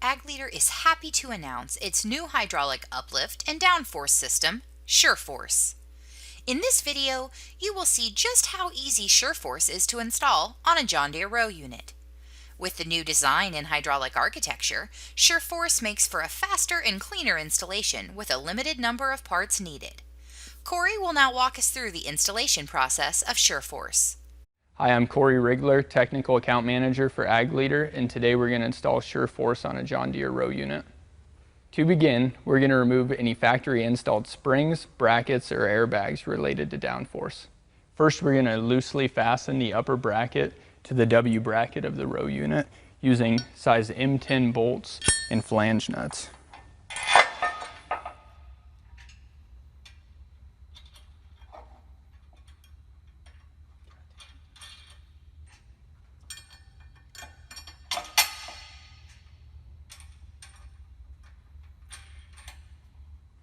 Ag Leader is happy to announce its new hydraulic uplift and downforce system, SureForce. In this video, you will see just how easy SureForce is to install on a John Deere row unit. With the new design and hydraulic architecture, SureForce makes for a faster and cleaner installation with a limited number of parts needed. Corey will now walk us through the installation process of SureForce. Hi, I'm Corey Rigler, Technical Account Manager for Ag Leader, and today we're going to install SureForce on a John Deere row unit. To begin, we're going to remove any factory installed springs, brackets, or airbags related to downforce. First, we're going to loosely fasten the upper bracket to the W bracket of the row unit using size M10 bolts and flange nuts.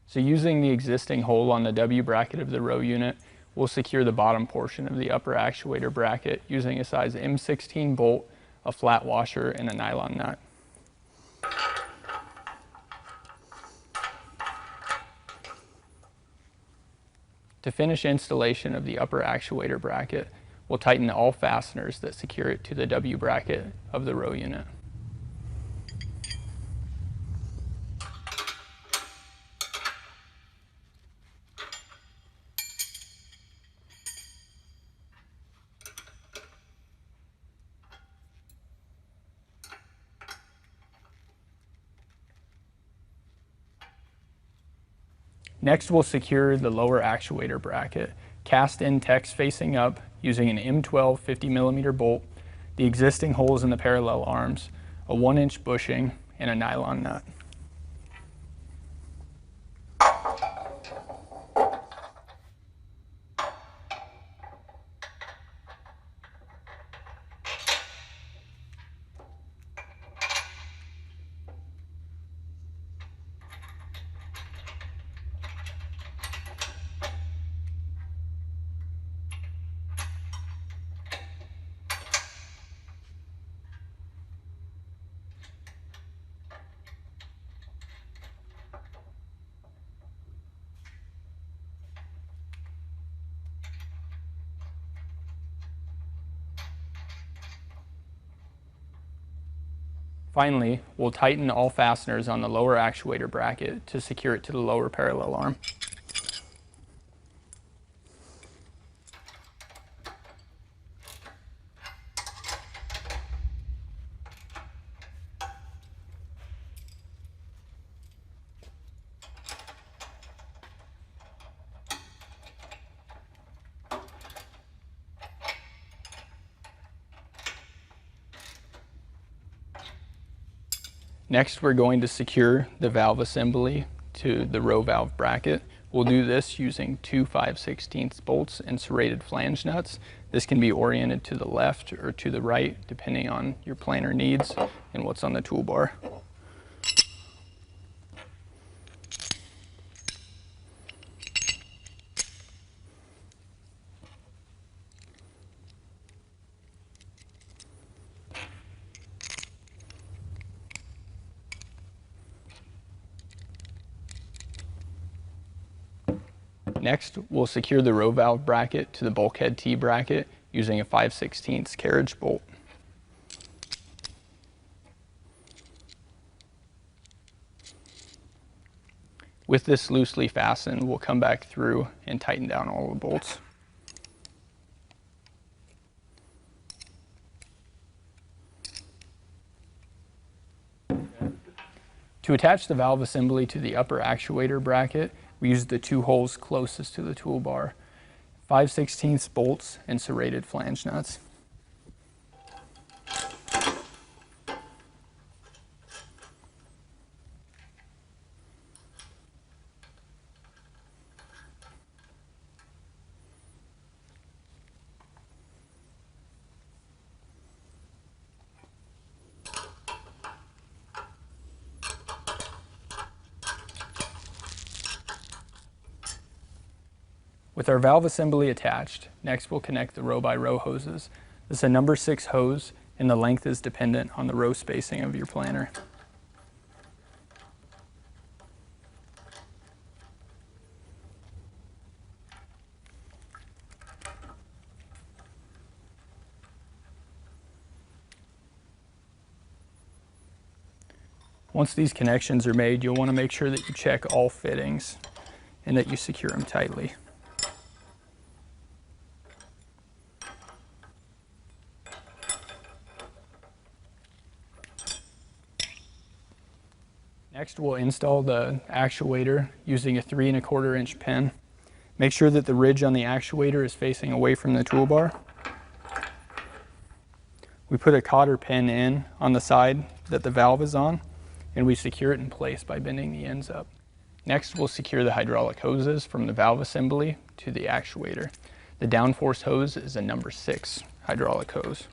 So using the existing hole on the W bracket of the row unit, we'll secure the bottom portion of the upper actuator bracket using a size M16 bolt, a flat washer, and a nylon nut. To finish installation of the upper actuator bracket, we'll tighten all fasteners that secure it to the W bracket of the row unit. Next, we'll secure the lower actuator bracket, cast in text facing up using an M12 50mm bolt, the existing holes in the parallel arms, a 1-inch bushing, and a nylon nut. Finally, we'll tighten all fasteners on the lower actuator bracket to secure it to the lower parallel arm. Next, we're going to secure the valve assembly to the row valve bracket. We'll do this using two 5/16 bolts and serrated flange nuts. This can be oriented to the left or to the right, depending on your planer needs and what's on the toolbar. Next, we'll secure the row valve bracket to the bulkhead T bracket using a 5/16 carriage bolt. With this loosely fastened, we'll come back through and tighten down all the bolts. To attach the valve assembly to the upper actuator bracket, we use the two holes closest to the toolbar, 5/16 bolts and serrated flange nuts. With our valve assembly attached, next we'll connect the row-by-row hoses. This is a number 6 hose, and the length is dependent on the row spacing of your planter. Once these connections are made, you'll want to make sure that you check all fittings and that you secure them tightly. Next, we'll install the actuator using a 3 1/4 inch pin. Make sure that the ridge on the actuator is facing away from the toolbar. We put a cotter pin in on the side that the valve is on, and we secure it in place by bending the ends up. Next, we'll secure the hydraulic hoses from the valve assembly to the actuator. The downforce hose is a number 6 hydraulic hose.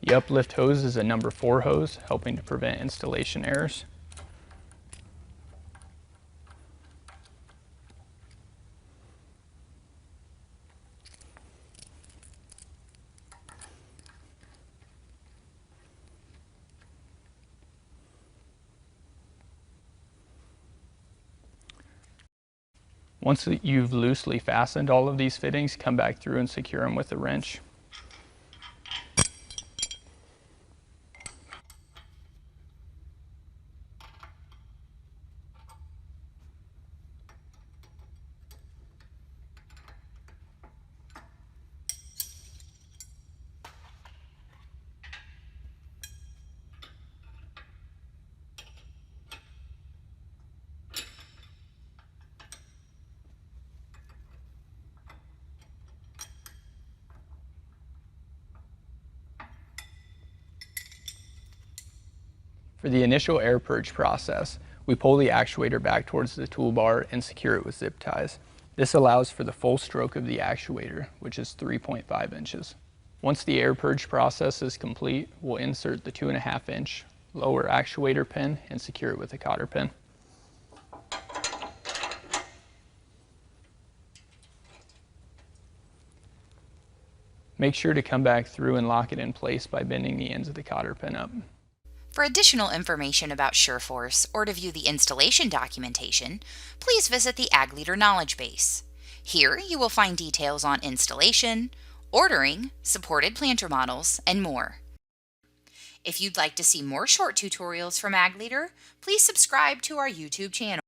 The uplift hose is a number 4 hose, helping to prevent installation errors. Once you've loosely fastened all of these fittings, come back through and secure them with a wrench. For the initial air purge process, we pull the actuator back towards the toolbar and secure it with zip ties. This allows for the full stroke of the actuator, which is 3.5 inches. Once the air purge process is complete, we'll insert the 2 1/2 inch lower actuator pin and secure it with a cotter pin. Make sure to come back through and lock it in place by bending the ends of the cotter pin up. For additional information about SureForce or to view the installation documentation, please visit the Ag Leader Knowledgebase. Here you will find details on installation, ordering, supported planter models, and more. If you'd like to see more short tutorials from Ag Leader, please subscribe to our YouTube channel.